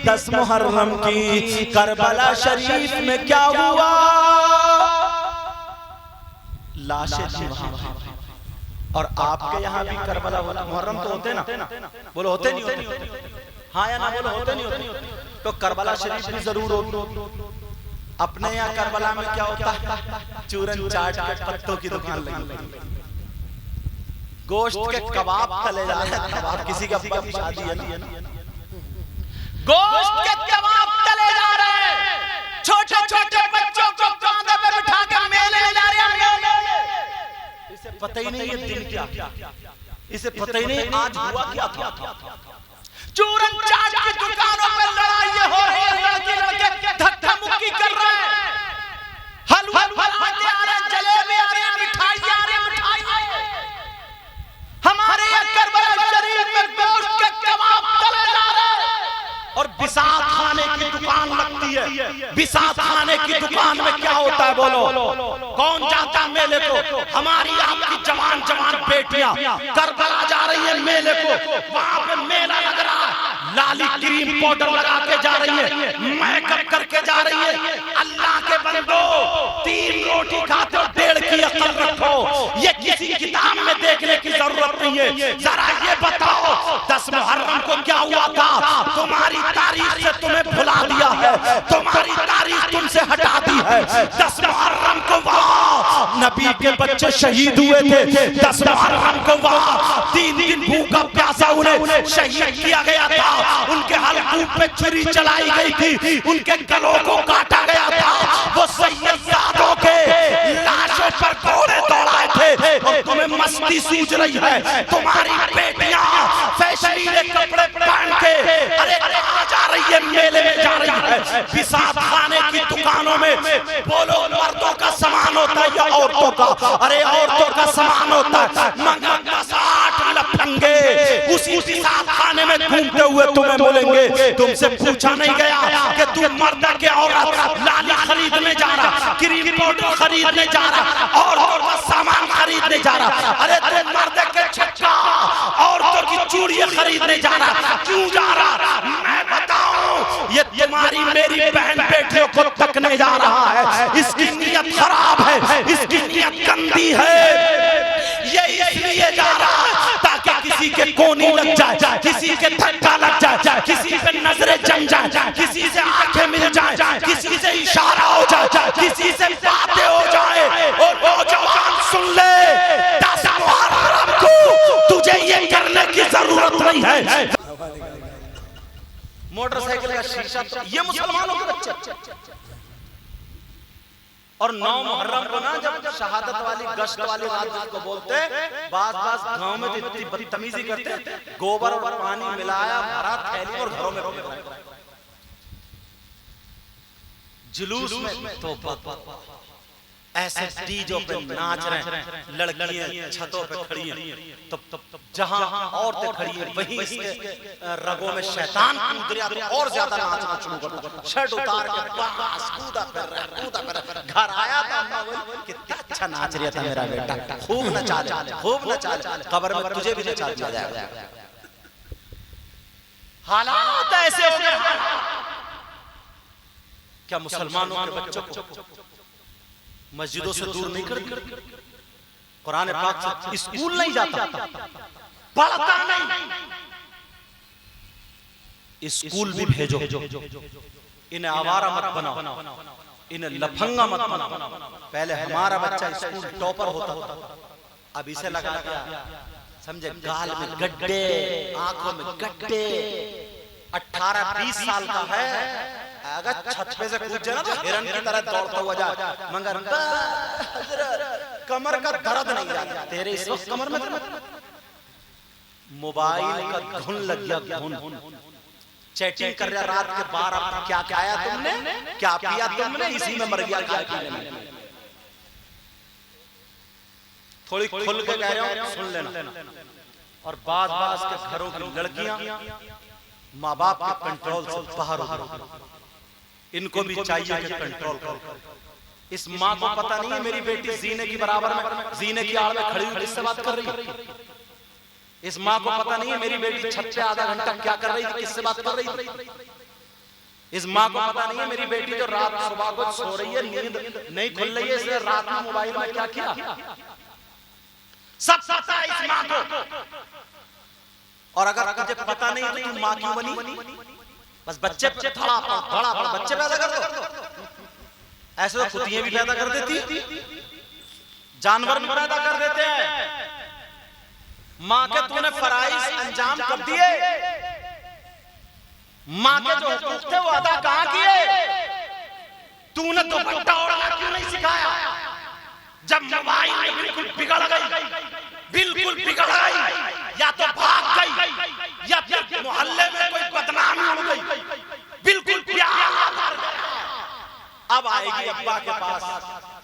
10 मुहर्रम की। करबला शरीफ में क्या हुआ? लाशें थी वहां। और आपके यहाँ भी करबला वाला मुहर्रम तो होते ना? बोलो होते नहीं होते? हाँ या ना बोलो, होते नहीं होते? तो करबला शरीफ भी जरूर हो। अपने यहाँ करबला में क्या होता है? चूरन चाट के पत्तों की दुकान लगी, गोश्त के कबाब तले जा रहे हैं। कबाब किसी का शादी है ना, गोश्त के कबाब तले जा रहे हैं। छोटे छोटे बच्चों को कांधे पे बिठा के मेले ले जा रहे हैं। इसे पता ही नहीं ये दिन क्या, इसे पता ही नहीं आज हुआ क्या था। चूरन चाट की दुकानों पे लड़ाई हो रही है, लड़के लड़के धक्का मुक्की कर रहे हैं, हलवा फराते आ रहे हैं, जलेबी आ रही है, मिठाई आ रही है, मिठाई आ रही है। हमारे ये करबला शरीफ में गोश्त के कबाब तले जा रहे हैं और बिसात खाने की दुकान लगती है। बिसात खाने की दुकान में क्या होता है बोलो? कौन जाता है मेले को? हमारी आपकी जवान जवान बेटियां करबला जा रही है मेले को। वहां पे मेला लग रहा है, लाली क्रीम पाउडर लगा के जा रही है, मेकअप करके जा रही है। अल्लाह के बंदो, 3 रोटी खाते हो, 1.5 की अकल रखो। ये किसी किताब में देखने की जरूरत नहीं है। जरा ये बताओ 10 मुहर्रम को क्या हुआ था? तुम्हारी तारीख से तुम्हें भुला दिया है, तुम्हारी तारीख तुमसे हटा दी है। 10 मुहर्रम को वहाँ नबी के बच्चे शहीद हुए थे। 10 मुहर्रम को वहाँ 3 दिन भूखा प्यासा उन्हें शहीद किया गया था। उनके हलकूब पे छुरी चलाई गई थी, उनके गलों को काटा गया था। वो सैयदादों के लाशों पर घोड़े दौड़ाए थे और तुम्हें मस्ती सूझ रही है। तुम्हारी बेटियां फैशनीले कपड़े पहन के अरे कहाँ जा रही है? मेले में जा रही है। बिसात खाने की दुकानों में बोलो मर्दों का सामान होता है या औरतों का? अरे औरतों का सामान होता है। मगर 10-8 लफंगे उसी बिसात खाने में घूमते हुए तुम्हें बोलेंगे, तुमसे पूछा नहीं गया कि तुम मर्द के औरत लाली खरीदने जा रहा, क्रीम पाउडर खरीदने जा रहा, औरतों का सामान खरीदने जा रहा। अरे तुम मर्द के छक्का औरतों की चूड़ियां खरीदने जा रहा, क्यों जा रहा? मैं बताऊं, ये तुम्हारी मेरी बहन बेटियों को तकने जा रहा है। इसकी नीयत खराब है, इसकी नीयत गंदी है। ये इसलिए जा रहा है ताकि किसी के कोनी लग जाए, किसी के धक्का लग जाए, किसी पे नजरें जम जाए, किसी से आंखें मिल जाए, किसी से इशारा हो जाए, किसी से बातें हो जाए। और नौजवान सुन ले, 10 मुहर्रम को तुझे ये करने की जरूरत नहीं है। मोटरसाइकिल का शीशा ये मुसलमानों के बच्चे। और 9 मुहर्रम को ना जब शहादत वाली गश्त वाली रात को बोलते, बास गांव में इतनी बदतमीजी करते, गोबर और पानी मिलाया भरा थैली और घरों में जुलूस में तो ऐसे डीजों पे नाच रहे हैं, लड़कियां छतों पे खड़ी हैं, तो जहां औरतें खड़ी हैं वहीं इसके रगों में शैतान कूद रहा है और ज्यादा नाचना शुरू कर दिया। शर्ट उतार के बस कूदा कर रहा। घर आया था, कितना अच्छा नाच रहा था मेरा बेटा, खूब नचा ले, खूब नचा ले, कब्र में तुझे भी नचा दिया जाएगा। हालात ऐसे हो गए। क्या मुसलमानों के बच्चों को मस्जिदों से दूर नहीं कर दिया? कुरान पाक से स्कूल नहीं जाता, पढ़ता नहीं, स्कूल भी भेजो। इन्हें आवारा मत बनाओ, इन्हें लफंगा मत बनाओ। पहले हमारा बच्चा स्कूल टॉपर होता, अब इसे लगा समझे गाल में गड्ढे, आंखों में गड्ढे। 18-20 साल का है, अगर छत पे से कूद जाए ना तो हिरन की तरह दौड़ता हुआ जाए, मगर कमर का दर्द नहीं जाता तेरे इस वक्त कमर में। मोबाइल का धुन लग गया, धुन चैटिंग कर रहा रात के 12। क्या खाया तुमने, क्या पिया तुमने, इसी में मर गया। थोड़ी खुल के कह रहा हूं, सुन लेना। और बाज के घरों की लड़कियां माँ बाप के कंट्रोल से बाहर हो, इनको भी चाहिए कि कंट्रोल करो। इस माँ को पता नहीं है मेरी बेटी जीने की बराबर में, जीने की आड़ में खड़ी हुई किससे बात कर रही है। इस माँ को पता नहीं है मेरी बेटी छत पे आधा घंटा क्या कर रही थी, किससे बात कर रही थी। इस माँ को पता नहीं है मेरी बेटी जो रात सुबह को सो रही है, नींद नहीं खुल रही है, इसने रात में मोबाइल में क्या किया, सब पता है इस माँ को। और अगर तुझे पता नहीं तो तू माँ क्यों बनी? बस बच्चे थोड़ा बच्चे पैदा कर दो। ऐसे तो कुतियां भी पैदा कर देती, जानवर भी पैदा कर देते हैं। माँ के तूने फराइज अंजाम कब दिए? माँ के जो हुकूक थे वो अदा कहां किए? तूने तो दुपट्टा ओढ़ना क्यों नहीं सिखाया? जब मोबाइल में बिल्कुल बिगड़ गई, या तो भाग गई या फिर मोहल्ले में कोई बदनामी हो गई, बिल्कुल प्यार। अब आएगी अब्बा के पास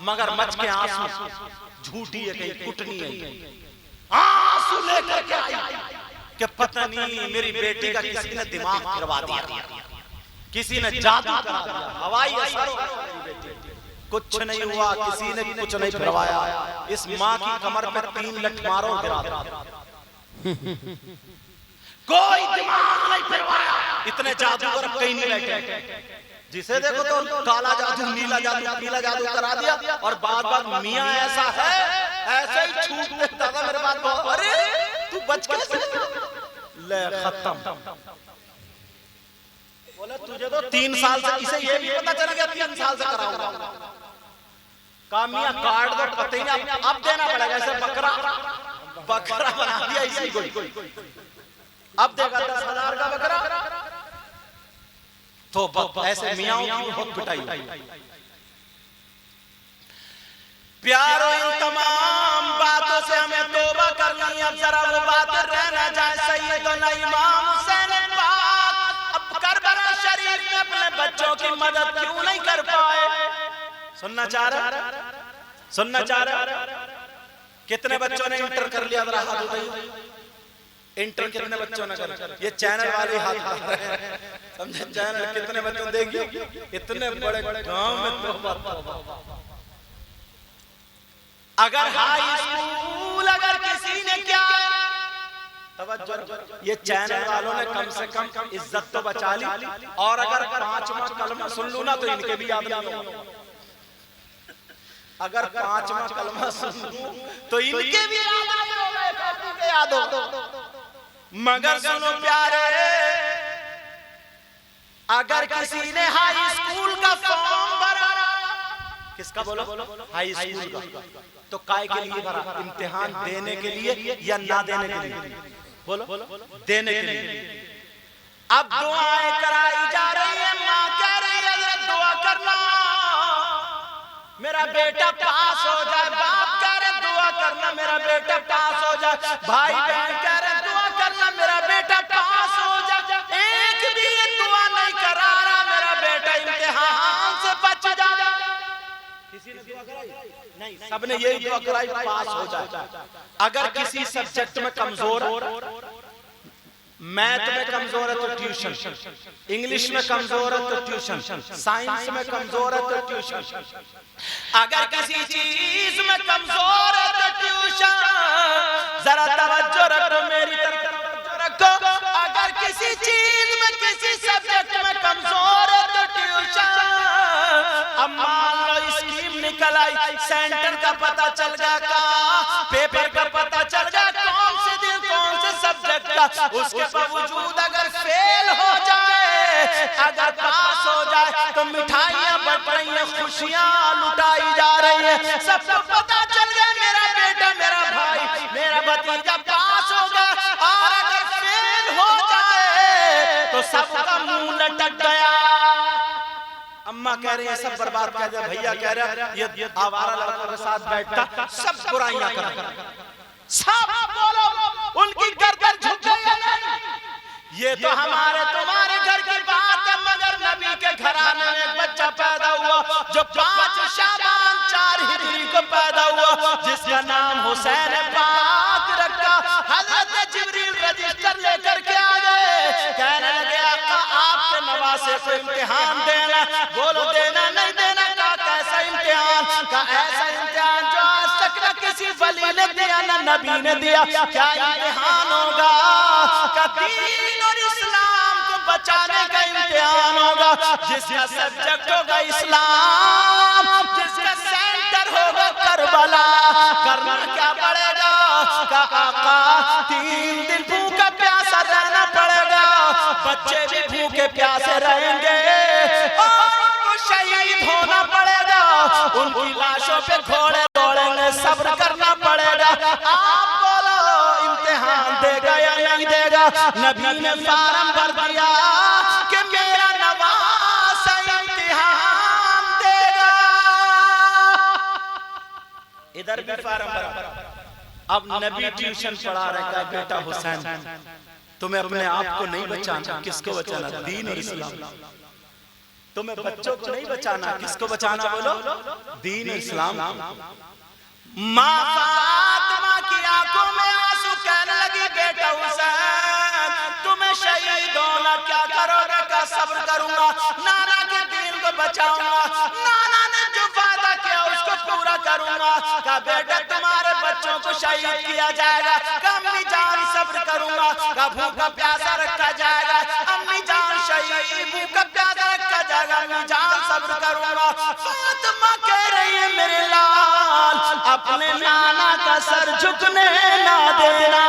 मगरमच्छ के आंसू, झूठी है कहीं कुटनी है, आंसू लेकर के आई कि पता नहीं मेरी बेटी का किसी ने दिमाग फिरवा दिया, किसी ने जादू करा दिया, हवाई असर, कुछ नहीं हुआ, किसी ने कुछ नहीं फिरवाया। इस माँ की कमर पे 3 लठ मारो गिरा दो, कोई दिमाग नहीं फिरवाया। इतने जादूगर कहीं नहीं बैठे, जिसे देखो तो काला जादू, नीला जादू करा दिया। और बाद मियाँ ऐसा है, ऐसे ही छूट देता था मेरे बात को, अरे तू बच कैसे? ले खत्म। बोले तुझे तो 3 साल से, इसे ये भी पता चला गया 3 साल से कराऊंगा। कामिया काट दो, पता ही नहीं, अब देना पड़ेगा। ऐसे बकरा बना दिया इसी को, अब देगा 10,000 का बकरा। तो ऐसे मियाँ की बहुत पिटाई। प्यारो इन तमाम बातों से हमें तौबा करनी, अब जरा वो बात रहना जाए। सैयदना इमाम हुसैन पाक अब करबला शरीफ में अपने बच्चों की मदद क्यों नहीं कर पाए? सुनना चाह रहा? कितने बच्चों ने इंटर कर लिया? जरा हाथ उठाइए। इंटर कितने बच्चों ने कर? ये चैनल वाले हाथ उठा रहे हैं, समझे? चैनल कितने बच्चों देखिए, इतने बड़े गांव में अगर हाई स्कूल अगर किसी ने क्या, तवज्जो, ये चैनल वालों ने कम से कम इज्जत तो बचा ली। और अगर 5वां कलमा सुन लूं ना तो इनके भी याद नहीं होगा। अगर 5वां कलमा सुन लूं तो इनके भी याद हो। मगर सुनो प्यारे, अगर किसी ने हाई स्कूल का फॉर्म भरा, किसका बोलो? हाई स्कूल का, तो काय के लिए भरा? इम्तिहान देने के लिए या ना देने के लिए? बोलो, देने के लिए। अब दुआएं कराई जा रही है, माँ कह रही है दुआ करना मेरा बेटा पास हो जाए, बाप कह रहे दुआ करना मेरा बेटा पास हो जाए, भाई बहन कह रहे दुआ करना मेरा बेटा पास हो जाए। एक भी दुआ नहीं करा रहा मेरा बेटा इम्तिहान से बच जाए। किसी ने दुआ कराई? नहीं, सबने यही दुआ कराई पास हो जाए। अगर किसी सब्जेक्ट में कमजोर, मैथ में कमजोर है तो ट्यूशन, इंग्लिश में कमजोर है तो ट्यूशन, साइंस में कमजोर है तो ट्यूशन, अगर किसी चीज में कमजोर है तो ट्यूशन। जरा तवज्जो रखो, मेरी तरफ रखो। अगर किसी चीज में, किसी सब्जेक्ट में कमजोर है तो ट्यूशन। अब मान लो स्कीम निकल आई, सेंटर का पता चल गया, पेपर का पता चल गया, कौन से दिन कौन से सब्जेक्ट का, उसके बावजूद अगर फेल हो जाए, अगर पास हो जाए तो मिठाइयां बट रही हैं, खुशियां लुटाई जा रही हैं। सबको पता चल गया मेरा बेटा, मेरा भाई, मेरा भतीजा पास हो गया। और अगर फेल हो जाए तो सबका मुंह लटक गया। अम्मा कह रही है सब बर्बाद कर दिया, भैया कह रहा है ये आवारा लड़कों के साथ बैठता सब बुराइयां कर, सब बोलो उनकी गर्दन झुक गई है। ये तो हमारे तुम्हारे घर की बात है, मगर नबी के घराने में एक बच्चा पैदा हुआ जो 5 शाबान 4 हिजरी को पैदा हुआ, जिसका नाम हुसैन पाक रखा। हजरत जिब्रील रजिस्टर लेकर के आ गए, कहने लगे आका आपके नवासे को इम्तिहान देना। बोलो देना नहीं देना? का कैसा इम्तिहान? का ऐसा इम्तिहान जो आज तक न किसी वली ने दिया न नबी ने दिया। क्या इम्तिहान होगा? का दीन और इस्लाम को बचाने का इम्तिहान होगा। जिसका सब्जेक्ट होगा इस्लाम, जिसका सेंटर होगा करबला, करना क्या पड़ेगा? का आका 3 दिन भूखा प्यासा रहना पड़ेगा, बच्चे भी भूखे प्यासे रहेंगे और उनको शहीद होना पड़ेगा, उनकी लाशों पे घोड़े दौड़ेंगे, सब्र करना पड़ेगा। आप बोलो इम्तिहान देगा या नहीं देगा? नबी ने फार्म भर दिया कि मेरा नवाज इम्तिहान देगा। इधर भी फार्म भरा। अब नबी ट्यूशन पढ़ा रहा है, बेटा हुसैन तुम्हें अपने आप को नहीं बचाना, किसको बचाना? दीन और इस्लाम। तुम्हें बच्चों को नहीं बचाना, किसको बचाना? बोलो दीन और इस्लाम। माँ फातिमा की आंखों में आंसू, कहने लगी बेटा हुसैन तुम्हें शहीद होना, क्या करोगे? का सब्र करूंगा, नाना के दीन को बचाऊंगा, नाना ने जो वादा किया उसको पूरा करूंगा। का बेटा तुम्हारे बच्चों को शहीद किया जाएगा। का अम्मी जान सब्र करूंगा, का भूखा प्यासा रखा जाएगा, अम्मी जान शहीद भूखा प्यासा रखा जाएगा, अम्मी जान सब्र करूंगा। फातिमा कह रही है मेरे लाल अपने नाना का सर झुकने ना देना।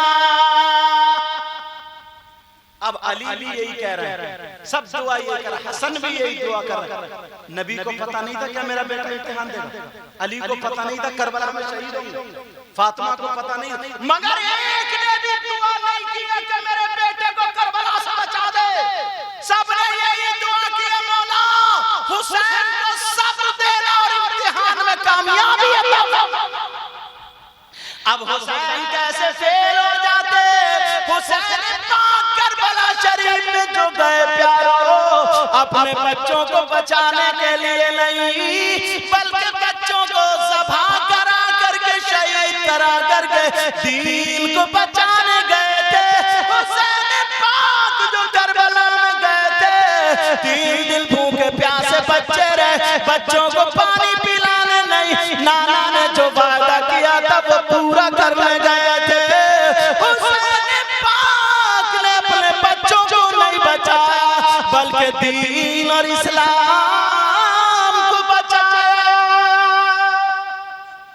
अब अली भी यही कह रहे हैं, सब दुआ ये कर, हसन भी यही दुआ कर रहे हैं। नबी को पता नहीं था क्या मेरा बेटा इम्तिहान देगा? अली को पता नहीं था करबला में शहीद होंगे? फातिमा को पता नहीं, मगर एक ने भी दुआ नहीं की कि मेरे बेटे को करबला से बचा दे। सबने यही दुआ की मौला हुसैन को सब्र देना और इम्तिहान में कामयाबी अता फरमा। अब हुसैन कैसे फेल हो जाते? हुसैन पाक करबला शरीफ में जो गए प्यारों, अपने बच्चों को बचाने के लिए नहीं, बल्कि बच्चों को ज़बा करा करके शहीद करा करके दीन को बचाने गए थे। हुसैन पाक जो करबला में गए थे, 3 दिन भूखे प्यासे बच्चे रहे, बच्चों को पानी पिलाने नहीं, नाना ने जो वादा किया था वो पूरा करने गए थे। हुसैन पाक ने अपने बच्चों को नहीं बचाया, बल्कि दीन और इस्लाम